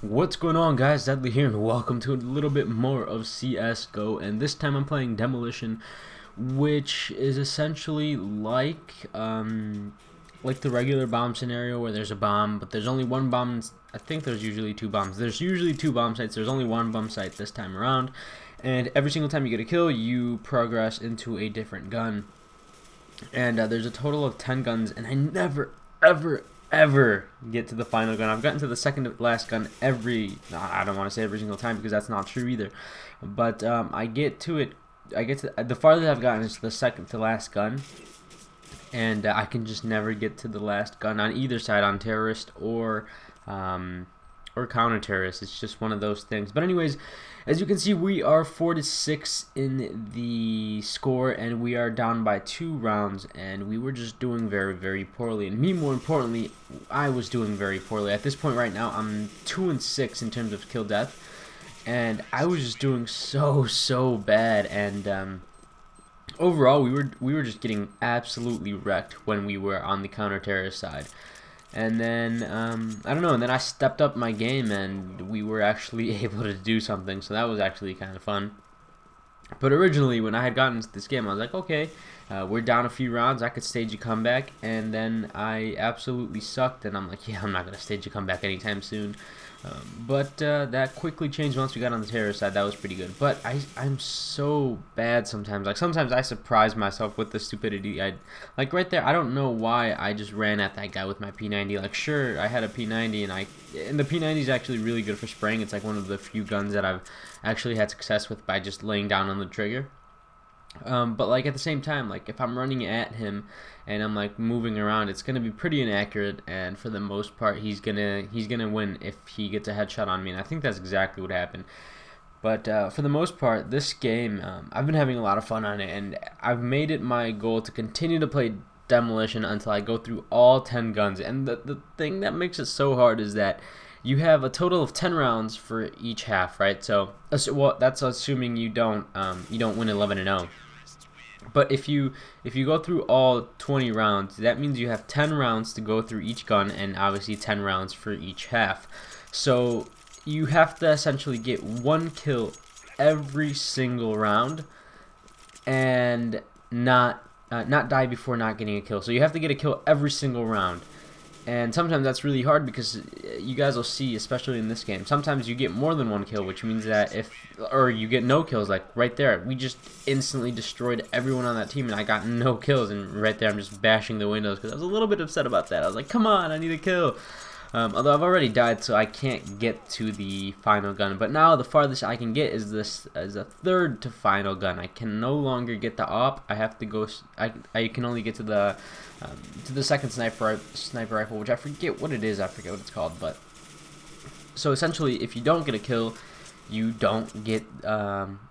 What's going on, guys? Deadly here, and welcome to a little bit more of CSGO. And this time I'm playing Demolition, which is essentially like the regular bomb scenario where there's a bomb, but there's only one bomb. I think there's usually two bombs. There's usually two bomb sites. There's only one bomb site this time around, and every single time you get a kill, you progress into a different gun. And there's a total of 10 guns, and I never, ever get to the final gun. I've gotten to the second to last gun I don't want to say every single time because that's not true either, but I get to the farthest I've gotten is the second to last gun, and I can just never get to the last gun on either side, on terrorist or counter-terrorist. It's just one of those things. But anyways, as you can see, we are 4-6 in the score, and we are down by 2 rounds, and we were just doing very poorly. And me, more importantly, I was doing very poorly. At this point right now, I'm 2-6 in terms of kill death, and I was just doing so bad. And overall, we were just getting absolutely wrecked when we were on the counter-terrorist side. And then, I don't know, and then I stepped up my game, and we were actually able to do something, so that was actually kind of fun. But originally, when I had gotten into this game, I was like, okay, we're down a few rounds, I could stage a comeback, and then I absolutely sucked, and I'm like, yeah, I'm not going to stage a comeback anytime soon. But that quickly changed once we got on the terror side. That was pretty good. But I'm so bad sometimes. Like, sometimes I surprise myself with the stupidity. Like right there, I don't know why I just ran at that guy with my P90. Like, sure, I had a P90, and the P90 is actually really good for spraying. It's like one of the few guns that I've actually had success with by just laying down on the trigger. But like at the same time, like if I'm running at him and I'm like moving around, it's gonna be pretty inaccurate, and for the most part he's gonna win if he gets a headshot on me, and I think that's exactly what happened. But for the most part, this game, I've been having a lot of fun on it, and I've made it my goal to continue to play Demolition until I go through all 10 guns. And the thing that makes it so hard is that you have a total of 10 rounds for each half, right? So well, that's assuming you don't win 11-0. But if you go through all 20 rounds, that means you have 10 rounds to go through each gun, and obviously 10 rounds for each half. So you have to essentially get 1 kill every single round, and not die before not getting a kill. So you have to get a kill every single round. And sometimes that's really hard because you guys will see, especially in this game, sometimes you get more than 1 kill, which means that or you get no kills. Like right there, we just instantly destroyed everyone on that team, and I got no kills. And right there, I'm just bashing the windows because I was a little bit upset about that. I was like, come on, I need a kill. Although I've already died, so I can't get to the final gun. But now the farthest I can get is this as a third to final gun. I can no longer get the op. I have to go. I can only get to the second sniper rifle, which I forget what it is. I forget what it's called. But so essentially, if you don't get a kill, you don't get.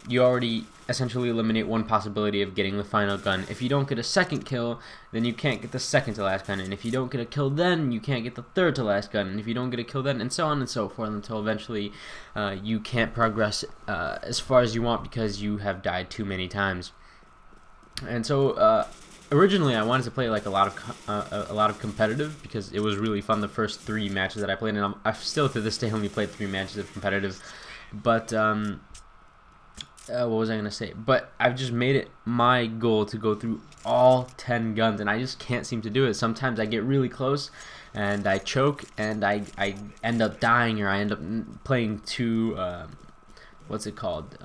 You already essentially eliminate one possibility of getting the final gun. If you don't get a second kill, then you can't get the second to last gun, and if you don't get a kill, then you can't get the third to last gun, and if you don't get a kill, then and so on and so forth until eventually you can't progress as far as you want because you have died too many times. And so originally I wanted to play like a lot of competitive because it was really fun the first 3 matches that I played, and I've still to this day only played 3 matches of competitive. But what was I gonna say? But I've just made it my goal to go through all 10 guns, and I just can't seem to do it. Sometimes I get really close and I choke, and I end up dying, or I end up playing too what's it called,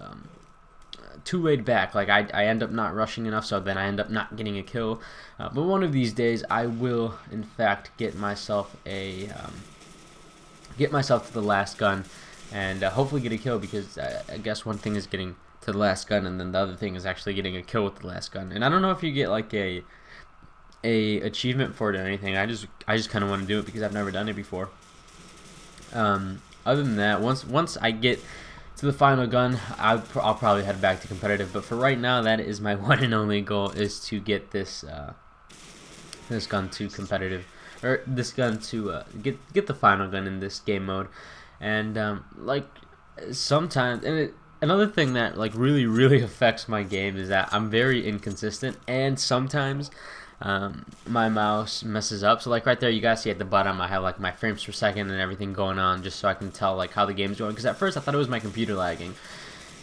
too laid back. Like I end up not rushing enough, so then I end up not getting a kill. But one of these days I will in fact get myself to the last gun, and hopefully get a kill, because I guess one thing is getting to the last gun, and then the other thing is actually getting a kill with the last gun. And I don't know if you get like a achievement for it or anything. I just kind of want to do it because I've never done it before. Other than that, once I get to the final gun, I'll probably head back to competitive. But for right now, that is my one and only goal, is to get this gun to competitive, or this gun to get the final gun in this game mode. And like sometimes, and another thing that like really affects my game is that I'm very inconsistent, and sometimes my mouse messes up. So like right there, you guys see at the bottom, I have like my frames per second and everything going on, just so I can tell like how the game's going. Because at first I thought it was my computer lagging,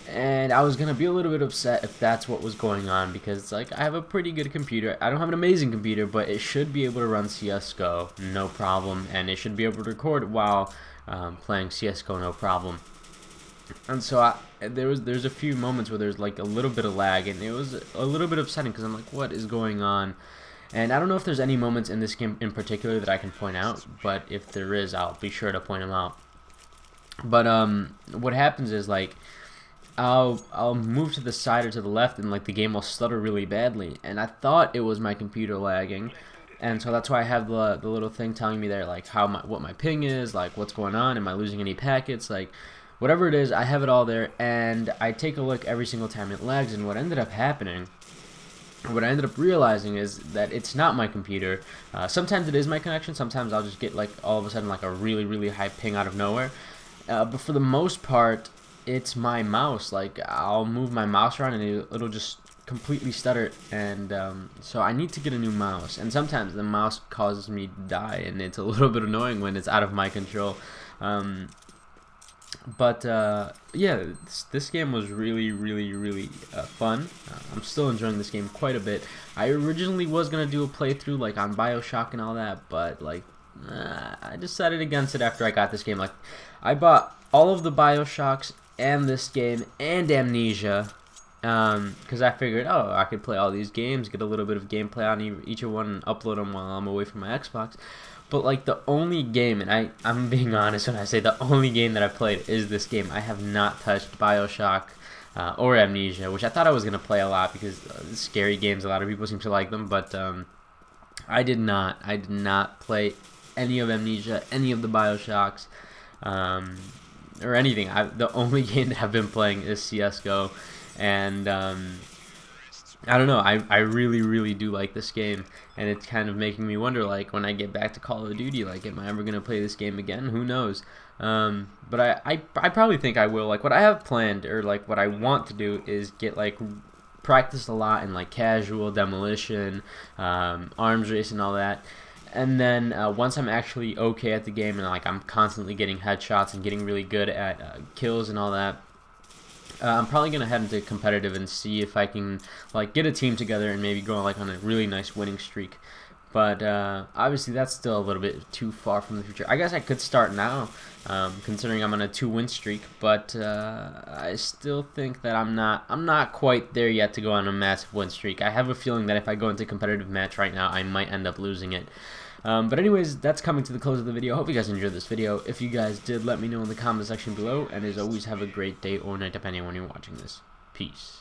and I was gonna be a little bit upset if that's what was going on, because like I have a pretty good computer. I don't have an amazing computer, but it should be able to run CS:GO no problem, and it should be able to record while playing CS:GO no problem. And so there's a few moments where there's like a little bit of lag, and it was a little bit upsetting because I'm like, what is going on? And I don't know if there's any moments in this game in particular that I can point out, but if there is, I'll be sure to point them out. But what happens is like I'll move to the side or to the left, and like the game will stutter really badly, and I thought it was my computer lagging. And so that's why I have the little thing telling me there, like what my ping is, like what's going on, am I losing any packets, like whatever it is, I have it all there. And I take a look every single time it lags, and what ended up happening, what I ended up realizing is that it's not my computer. Sometimes it is my connection, sometimes I'll just get like all of a sudden like a really high ping out of nowhere. But for the most part, it's my mouse. Like I'll move my mouse around and it'll just completely stutter, and so I need to get a new mouse. And sometimes the mouse causes me to die, and it's a little bit annoying when it's out of my control. But yeah, this game was really fun. I'm still enjoying this game quite a bit. I originally was gonna do a playthrough like on BioShock and all that, but like I decided against it after I got this game. Like I bought all of the BioShocks and this game and Amnesia, because I figured, oh, I could play all these games, get a little bit of gameplay on each one, and upload them while I'm away from my Xbox. But like the only game, and I'm being honest when I say the only game that I played is this game. I have not touched BioShock or Amnesia, which I thought I was going to play a lot because scary games, a lot of people seem to like them, but I did not. I did not play any of Amnesia, any of the BioShocks, or anything. The only game that I've been playing is CS:GO, and I don't know, I really do like this game, and it's kind of making me wonder, like, when I get back to Call of Duty, like, am I ever going to play this game again? Who knows? But I probably think I will. Like, what I have planned, or, like, what I want to do is get, like, practice a lot in, like, casual, demolition, arms race, and all that. And then once I'm actually okay at the game, and, like, I'm constantly getting headshots and getting really good at kills and all that, I'm probably gonna head into competitive and see if I can like get a team together and maybe go like on a really nice winning streak. But obviously that's still a little bit too far from the future. I guess I could start now, considering I'm on a 2-win streak. But I still think that I'm not quite there yet to go on a massive win streak. I have a feeling that if I go into a competitive match right now, I might end up losing it. But anyways, that's coming to the close of the video. Hope you guys enjoyed this video. If you guys did, let me know in the comment section below. And as always, have a great day or night depending on when you're watching this. Peace.